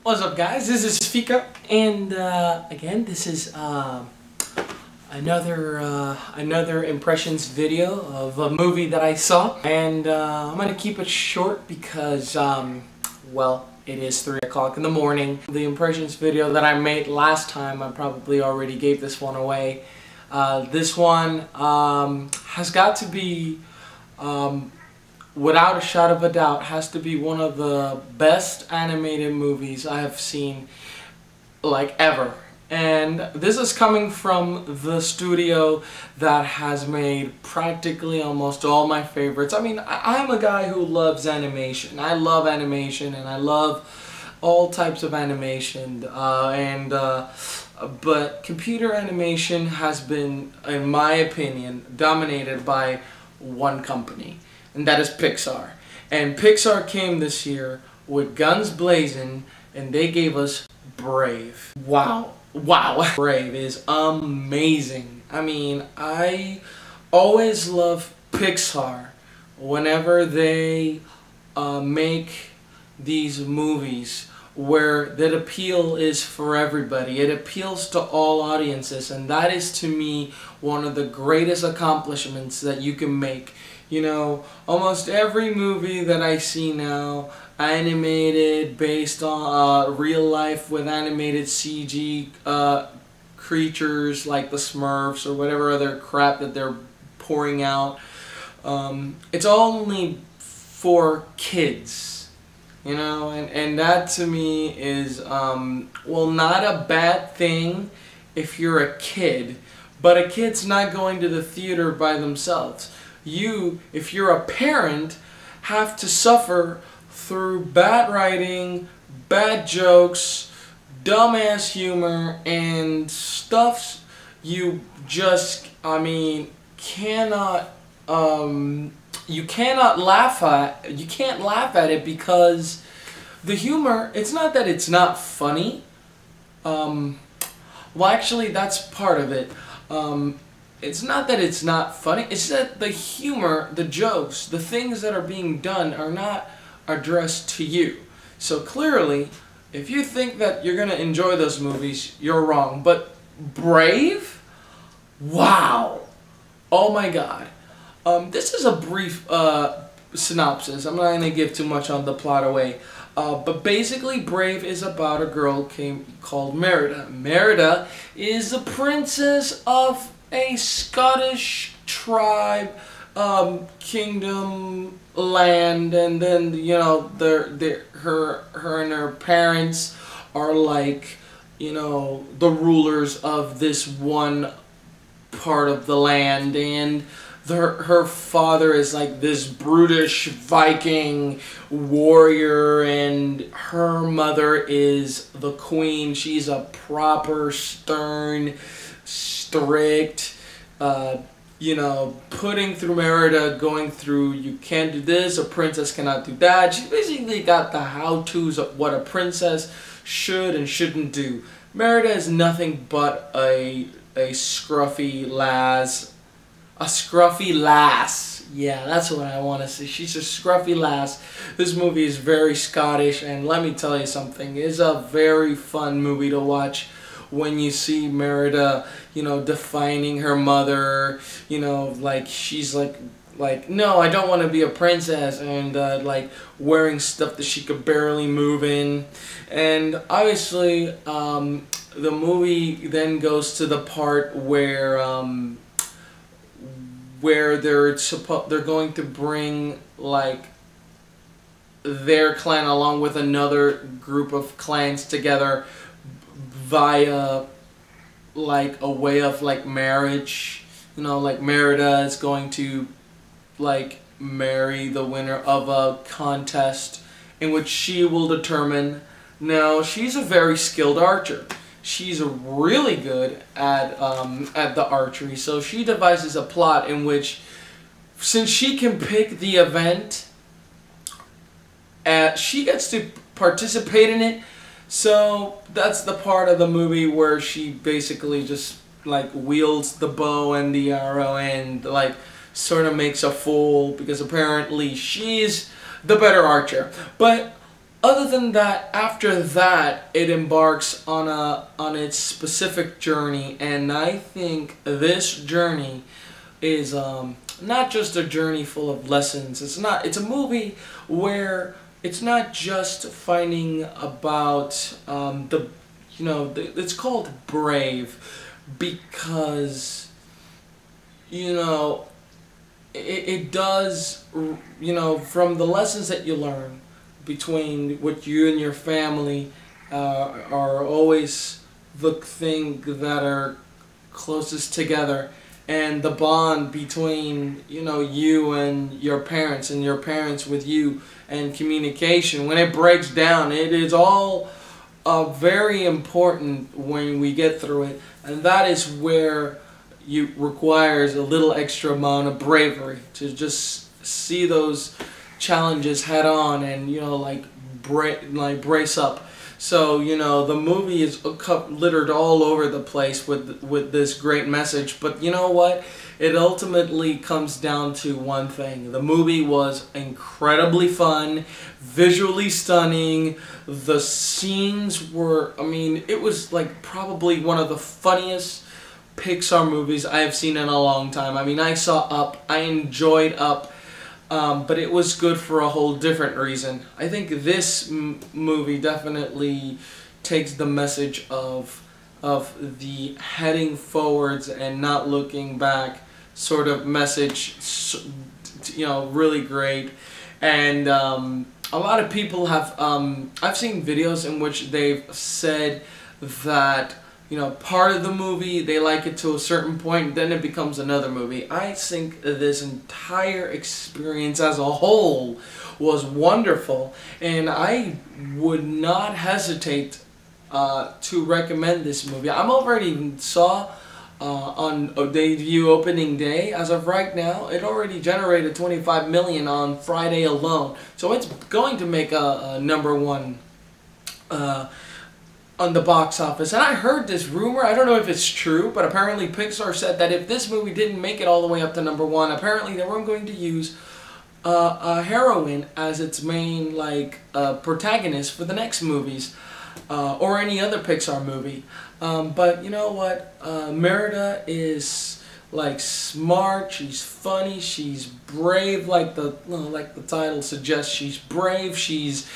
What's up, guys? This is Fico, and again, this is another impressions video of a movie that I saw, and I'm gonna keep it short because well, it is 3 o'clock in the morning. The impressions video that I made last time, I probably already gave this one away. This one has got to be, without a shadow of a doubt, has to be one of the best animated movies I have seen, like, ever. And this is coming from the studio that has made practically almost all my favorites. I mean, I'm a guy who loves animation. I love animation, and I love all types of animation. But computer animation has been, in my opinion, dominated by one company, and that is Pixar. And Pixar came this year with guns blazing, and they gave us Brave. Wow. Wow. Brave is amazing. I mean, I always love Pixar whenever they make these movies where that appeal is for everybody. It appeals to all audiences, and that is, to me, one of the greatest accomplishments that you can make. You know, almost every movie that I see now, animated, based on real life with animated CG creatures like the Smurfs or whatever other crap that they're pouring out, it's only for kids, you know, and that to me is, well, not a bad thing if you're a kid, but a kid's not going to the theater by themselves. You, if you're a parent, have to suffer through bad writing, bad jokes, dumbass humor, and stuff you just, I mean, cannot, you cannot laugh at. You can't laugh at it because the humor, it's not that it's not funny. Well, actually, that's part of it. It's not that it's not funny, it's that the humor, the jokes, the things that are being done are not addressed to you. So clearly, if you think that you're going to enjoy those movies, you're wrong. But Brave? Wow! Oh my god. This is a brief synopsis. I'm not going to give too much on the plot away. But basically, Brave is about a girl called Merida. Merida is the princess of a Scottish tribe, kingdom, land, and then, you know, her and her parents are like, you know, the rulers of this one part of the land, and her father is like this brutish Viking warrior, and her mother is the queen. She's a proper, stern, strict, you know, putting through Merida, going through, you can't do this, a princess cannot do that. She's basically got the how-tos of what a princess should and shouldn't do. Merida is nothing but a scruffy lass. A scruffy lass. Yeah, that's what I want to say. She's a scruffy lass. This movie is very Scottish, and let me tell you something, it's a very fun movie to watch when you see Merida, you know, defining her mother, you know, like, she's like, no, I don't want to be a princess, and like, wearing stuff that she could barely move in. And obviously, the movie then goes to the part where they're going to bring, like, their clan along with another group of clans together via, like, a way of, like, marriage. You know, like, Merida is going to, like, marry the winner of a contest in which she will determine. Now, she's a very skilled archer. She's really good at the archery, so she devises a plot in which, since she can pick the event, she gets to participate in it. So that's the part of the movie where she basically just, like, wields the bow and the arrow and, like, sort of makes a fool, because apparently she's the better archer. But other than that, after that, it embarks on its specific journey, and I think this journey is not just a journey full of lessons. It's a movie where it's not just finding about it's called Brave because it does, from the lessons that you learn between what you and your family are always the thing that are closest together, and the bond between you and your parents with you, and communication. When it breaks down, it is all very important when we get through it, and that is where you requires a little extra amount of bravery to just see those challenges head on and brace up. So the movie is littered all over the place with this great message, but you know what? It ultimately comes down to one thing. The movie was incredibly fun, visually stunning. The scenes were, it was like probably one of the funniest Pixar movies I have seen in a long time. I saw Up, I enjoyed Up, but it was good for a whole different reason. I think this movie definitely takes the message of the heading forwards and not looking back sort of message, really great. And a lot of people have, I've seen videos in which they've said that part of the movie, they like it to a certain point, then it becomes another movie. I think this entire experience as a whole was wonderful, and I would not hesitate to recommend this movie. I'm already saw on a debut opening day. As of right now, it already generated 25 million on Friday alone, so it's going to make a #1 on the box office. And I heard this rumor, I don't know if it's true, but apparently Pixar said that if this movie didn't make it all the way up to #1, apparently they weren't going to use a heroine as its main protagonist for the next movies, or any other Pixar movie. But you know what? Merida is smart, she's funny, she's brave, like the title suggests. She's brave, she's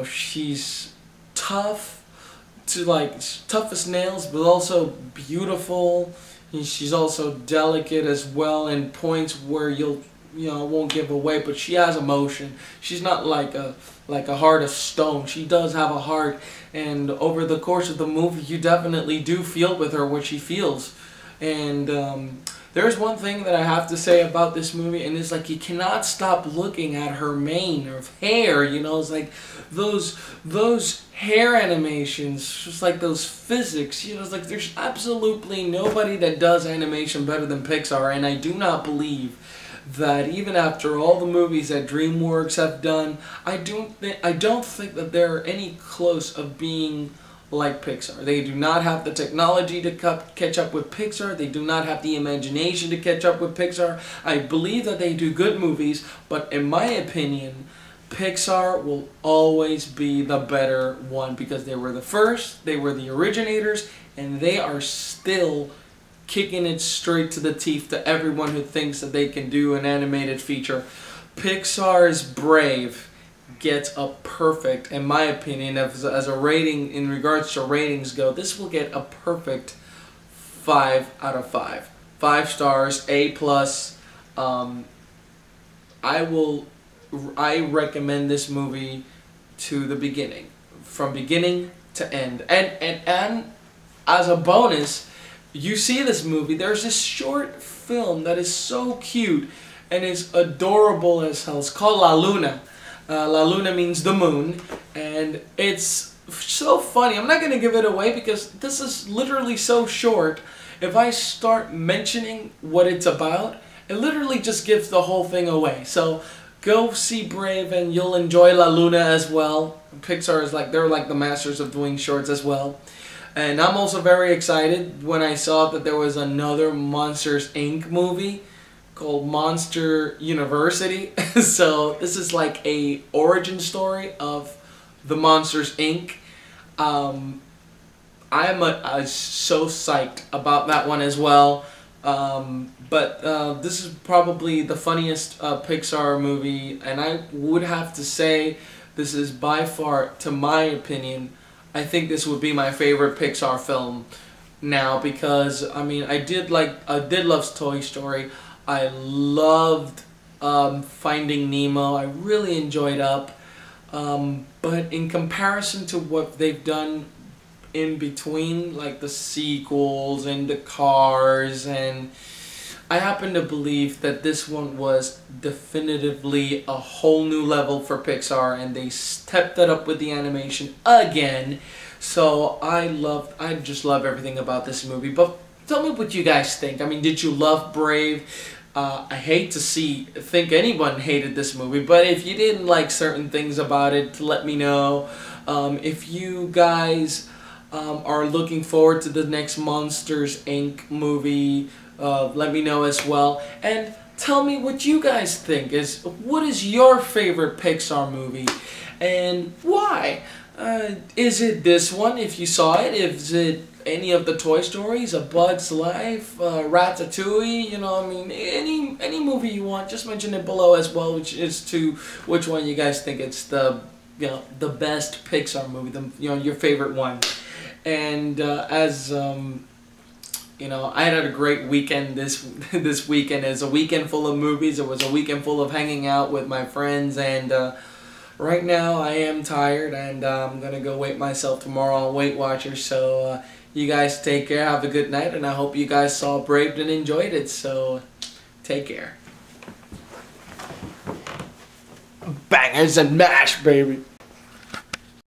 she's tough, tough as nails, but also beautiful. She's also delicate as well in points where won't give away, but she has emotion. She's not like a heart of stone. She does have a heart, and over the course of the movie you definitely do feel with her what she feels. And there's one thing that I have to say about this movie, and it's you cannot stop looking at her mane or hair. It's like those hair animations, just those physics. It's there's absolutely nobody that does animation better than Pixar, and I do not believe that even after all the movies that DreamWorks have done, I don't think that they're any close of being like Pixar. They do not have the technology to catch up with Pixar. They do not have the imagination to catch up with Pixar. I believe that they do good movies, but in my opinion, Pixar will always be the better one because they were the first, they were the originators, and they are still kicking it straight to the teeth to everyone who thinks that they can do an animated feature. Pixar's Brave gets a perfect, in my opinion, as a rating, in regards to ratings go, this will get a perfect 5 out of 5. 5 stars, A+. I recommend this movie to the beginning, from beginning to end. And as a bonus, you see this movie, there's this short film that is so cute and is adorable as hell. It's called La Luna. La Luna means the moon, and it's so funny. I'm not going to give it away because this is literally so short. If I start mentioning what it's about, it literally just gives the whole thing away. So go see Brave and you'll enjoy La Luna as well. Pixar is they're the masters of doing shorts as well. And I'm also very excited when I saw that there was another Monsters Inc. movie called Monster University. So this is a origin story of the Monsters Inc. I'm so psyched about that one as well. But this is probably the funniest Pixar movie, and I would have to say this is by far, to my opinion, I think this would be my favorite Pixar film now, because I mean I did love Toy Story. I loved Finding Nemo. I really enjoyed Up. But in comparison to what they've done in between, like the sequels and the Cars, and I happen to believe that this one was definitively a whole new level for Pixar, and they stepped it up with the animation again. So I just love everything about this movie. But tell me what you guys think. I mean, did you love Brave? I hate to think anyone hated this movie, but if you didn't like certain things about it, let me know. If you guys are looking forward to the next Monsters Inc. movie, let me know as well. And tell me what you guys think. What is your favorite Pixar movie, and why? Is it this one, if you saw it? Is it any of the Toy Stories, A Bug's Life, Ratatouille? You know, I mean, any movie you want, just mention it below as well, which one you guys think it's the best Pixar movie, your favorite one. And I had a great weekend this weekend. It's a weekend full of movies. It was a weekend full of hanging out with my friends, and right now I am tired, and I'm gonna go wait myself tomorrow on Weight Watchers. So you guys take care, have a good night, and I hope you guys saw Brave and enjoyed it. So take care. Bangers and mash, baby.